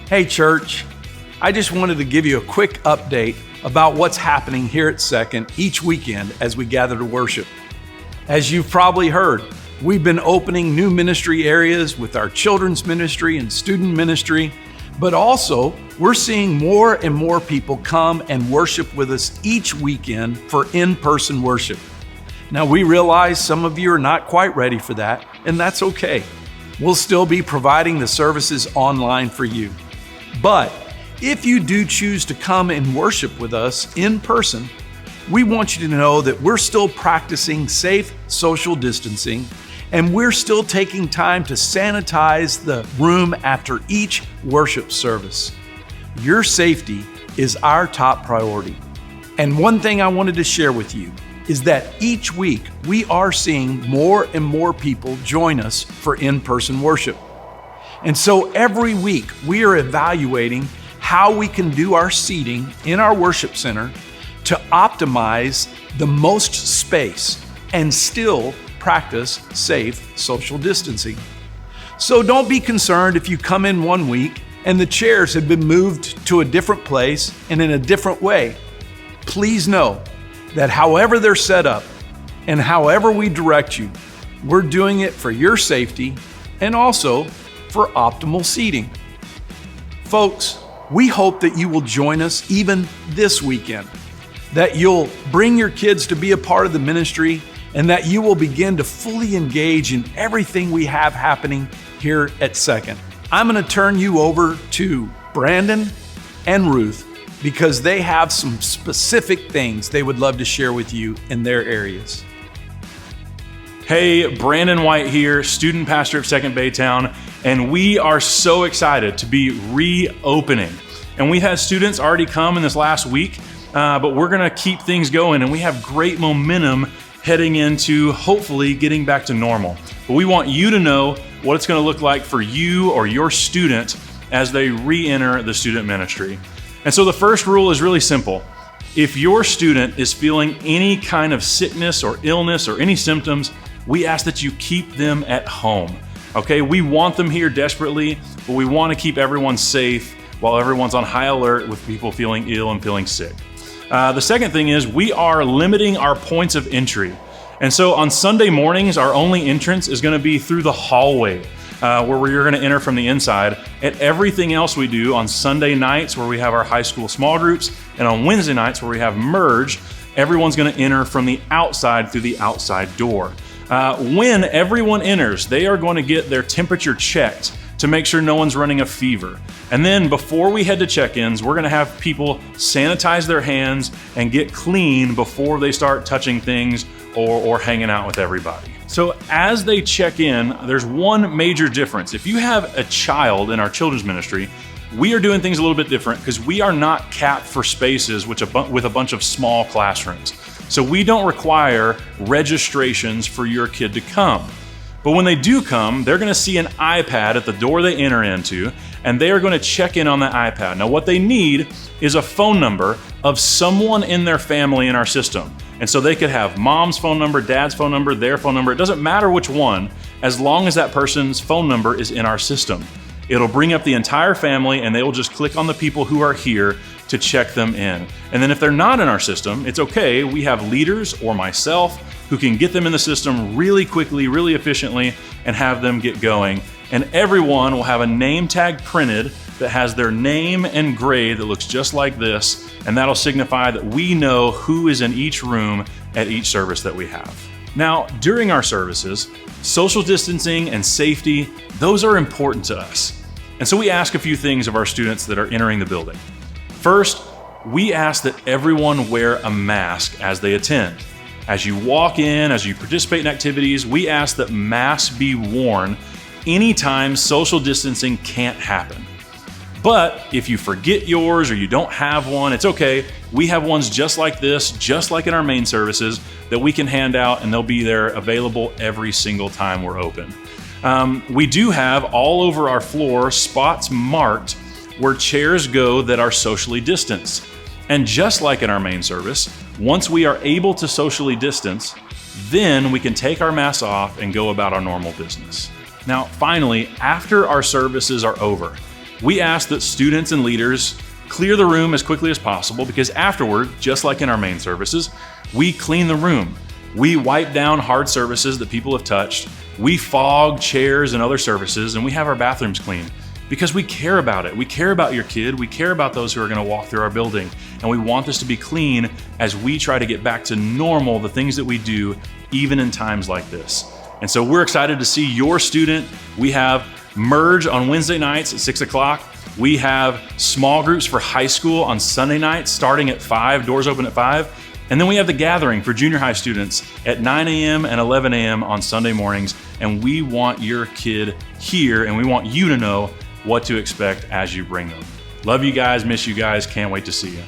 Hey church, I just wanted to give you a quick update about what's happening here at Second each weekend as we gather to worship. As you've probably heard, we've been opening new ministry areas with our children's ministry and student ministry, but also we're seeing more and more people come and worship with us each weekend for in-person worship. Now we realize some of you are not quite ready for that, and that's okay. We'll still be providing the services online for you. But if you do choose to come and worship with us in person, we want you to know that we're still practicing safe social distancing, and we're still taking time to sanitize the room after each worship service. Your safety is our top priority. And one thing I wanted to share with you is that each week we are seeing more and more people join us for in-person worship. And so every week we are evaluating how we can do our seating in our worship center to optimize the most space and still practice safe social distancing. So don't be concerned if you come in one week and the chairs have been moved to a different place and in a different way. Please know that however they're set up and however we direct you, we're doing it for your safety and also for optimal seating. Folks, we hope that you will join us even this weekend, that you'll bring your kids to be a part of the ministry, and that you will begin to fully engage in everything we have happening here at Second. I'm going to turn you over to Brandon and Ruth because they have some specific things they would love to share with you in their areas. Hey, Brandon White here, student pastor of Second Baytown, and we are so excited to be reopening. And we had students already come in this last week, but we're gonna keep things going, and we have great momentum heading into hopefully getting back to normal. But we want you to know what it's gonna look like for you or your student as they re-enter the student ministry. And so the first rule is really simple. If your student is feeling any kind of sickness or illness or any symptoms, we ask that you keep them at home. Okay, we want them here desperately, but we want to keep everyone safe while everyone's on high alert with people feeling ill and feeling sick. The second thing is we are limiting our points of entry. And so on Sunday mornings, our only entrance is going to be through the hallway where you're going to enter from the inside. And everything else we do on Sunday nights where we have our high school small groups and on Wednesday nights where we have merge, everyone's going to enter from the outside through the outside door. When everyone enters, they are going to get their temperature checked to make sure no one's running a fever. And then before we head to check-ins, we're going to have people sanitize their hands and get clean before they start touching things or hanging out with everybody. So as they check in, there's one major difference. If you have a child in our children's ministry, we are doing things a little bit different because we are not capped for spaces with a bunch of small classrooms. So we don't require registrations for your kid to come. But when they do come, they're going to see an iPad at the door they enter into, and they are going to check in on that iPad. Now, what they need is a phone number of someone in their family in our system. And so they could have mom's phone number, dad's phone number, their phone number. It doesn't matter which one, as long as that person's phone number is in our system. It'll bring up the entire family, and they will just click on the people who are here to check them in. And then if they're not in our system, it's okay. We have leaders or myself who can get them in the system really quickly, really efficiently, and have them get going. And everyone will have a name tag printed that has their name and grade that looks just like this, and that'll signify that we know who is in each room at each service that we have. Now, during our services, social distancing and safety, those are important to us. And so we ask a few things of our students that are entering the building. First, we ask that everyone wear a mask as they attend. As you walk in, as you participate in activities, we ask that masks be worn anytime social distancing can't happen. But if you forget yours or you don't have one, it's okay. We have ones just like this, just like in our main services, that we can hand out, and they'll be there available every single time we're open. We do have all over our floor spots marked where chairs go that are socially distanced. And just like in our main service, once we are able to socially distance, then we can take our masks off and go about our normal business. Now, finally, after our services are over, We ask that students and leaders clear the room as quickly as possible because afterward, just like in our main services, we clean the room. We wipe down hard surfaces that people have touched. We fog chairs and other surfaces, and we have our bathrooms clean because we care about it. We care about your kid. We care about those who are going to walk through our building, and we want this to be clean as we try to get back to normal, the things that we do, even in times like this. And so we're excited to see your student. We have Merge on Wednesday nights at 6 o'clock. We have small groups for high school on Sunday nights starting at 5, doors open at 5. And then we have the gathering for junior high students at 9 a.m. and 11 a.m. on Sunday mornings. And we want your kid here, and we want you to know what to expect as you bring them. Love you guys, miss you guys, can't wait to see you.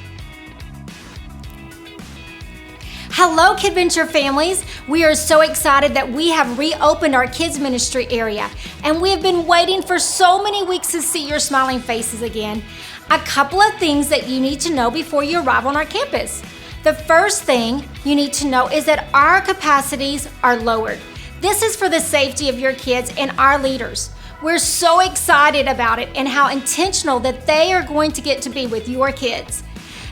Hello, KidVenture families. We are so excited that we have reopened our kids ministry area, and we have been waiting for so many weeks to see your smiling faces again. A couple of things that you need to know before you arrive on our campus. The first thing you need to know is that our capacities are lowered. This is for the safety of your kids and our leaders. We're so excited about it and how intentional that they are going to get to be with your kids.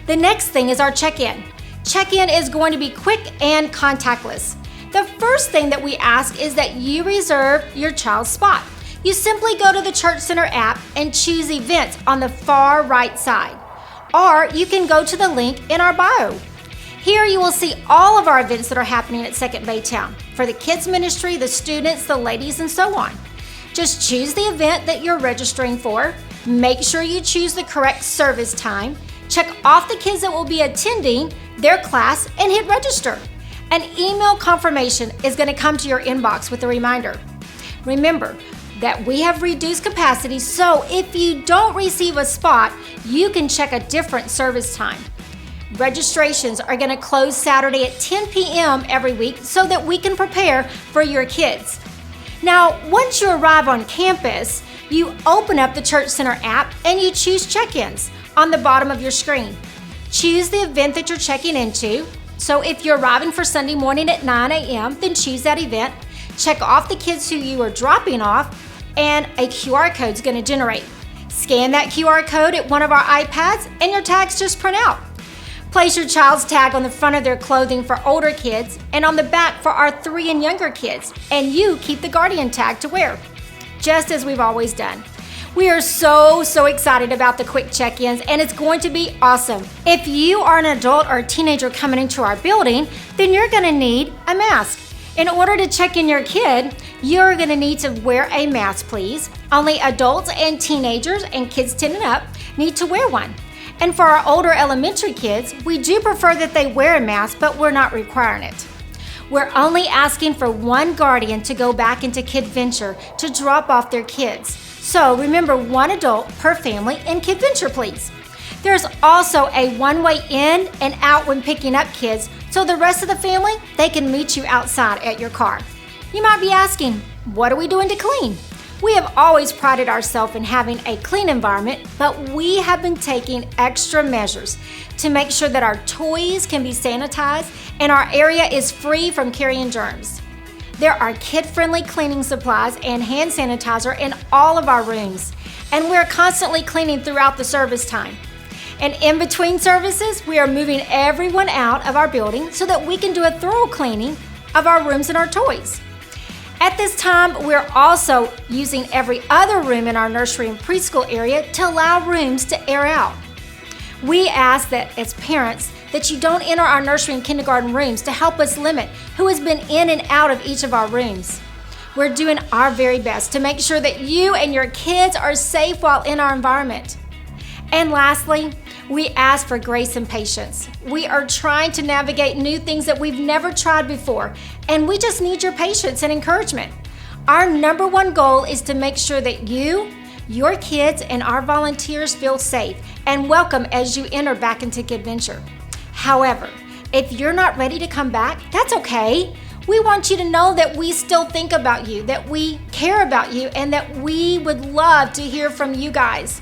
The next thing is our check-in. Check-in is going to be quick and contactless. The first thing that we ask is that you reserve your child's spot. You simply go to the Church Center app and choose events on the far right side. Or you can go to the link in our bio. Here you will see all of our events that are happening at Second Baytown for the kids ministry, the students, the ladies, and so on. Just choose the event that you're registering for. Make sure you choose the correct service time. Check off the kids that will be attending their class and hit register. An email confirmation is going to come to your inbox with a reminder. Remember that we have reduced capacity, so if you don't receive a spot, you can check a different service time. Registrations are going to close Saturday at 10 p.m. every week so that we can prepare for your kids. Now, once you arrive on campus, you open up the Church Center app and you choose check-ins on the bottom of your screen. Choose the event that you're checking into. So if you're arriving for Sunday morning at 9 a.m., then choose that event. Check off the kids who you are dropping off, and a QR code is going to generate. Scan that QR code at one of our iPads and your tags just print out. Place your child's tag on the front of their clothing for older kids and on the back for our 3 and younger kids, and you keep the guardian tag to wear, just as we've always done. We are so excited about the quick check-ins, and it's going to be awesome. If you are an adult or a teenager coming into our building, then you're going to need a mask. In order to check in your kid, you're going to need to wear a mask, please. Only adults and teenagers and kids 10 and up need to wear one. And for our older elementary kids, we do prefer that they wear a mask, but we're not requiring it. We're only asking for one guardian to go back into KidVenture to drop off their kids. So remember, one adult per family in KidVenture, please. There's also a one-way in and out when picking up kids, so the rest of the family, they can meet you outside at your car. You might be asking, what are we doing to clean? We have always prided ourselves in having a clean environment, but we have been taking extra measures to make sure that our toys can be sanitized and our area is free from carrying germs. There are kid-friendly cleaning supplies and hand sanitizer in all of our rooms, and we're constantly cleaning throughout the service time. And in between services, we are moving everyone out of our building so that we can do a thorough cleaning of our rooms and our toys. At this time, we're also using every other room in our nursery and preschool area to allow rooms to air out. We ask that as parents that you don't enter our nursery and kindergarten rooms to help us limit who has been in and out of each of our rooms. We're doing our very best to make sure that you and your kids are safe while in our environment. And lastly, we ask for grace and patience. We are trying to navigate new things that we've never tried before, and we just need your patience and encouragement. Our number one goal is to make sure that you, your kids, and our volunteers feel safe and welcome as you enter back into KidVenture. However, if you're not ready to come back, that's okay. We want you to know that we still think about you, that we care about you, and that we would love to hear from you guys.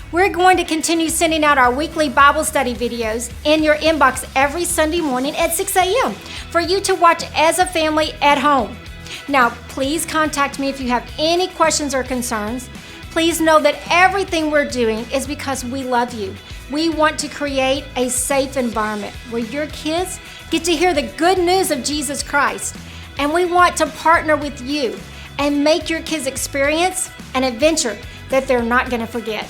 We're going to continue sending out our weekly Bible study videos in your inbox every Sunday morning at 6 a.m. for you to watch as a family at home. Now, please contact me if you have any questions or concerns. Please know that everything we're doing is because we love you. We want to create a safe environment where your kids get to hear the good news of Jesus Christ. And we want to partner with you and make your kids experience an adventure that they're not going to forget.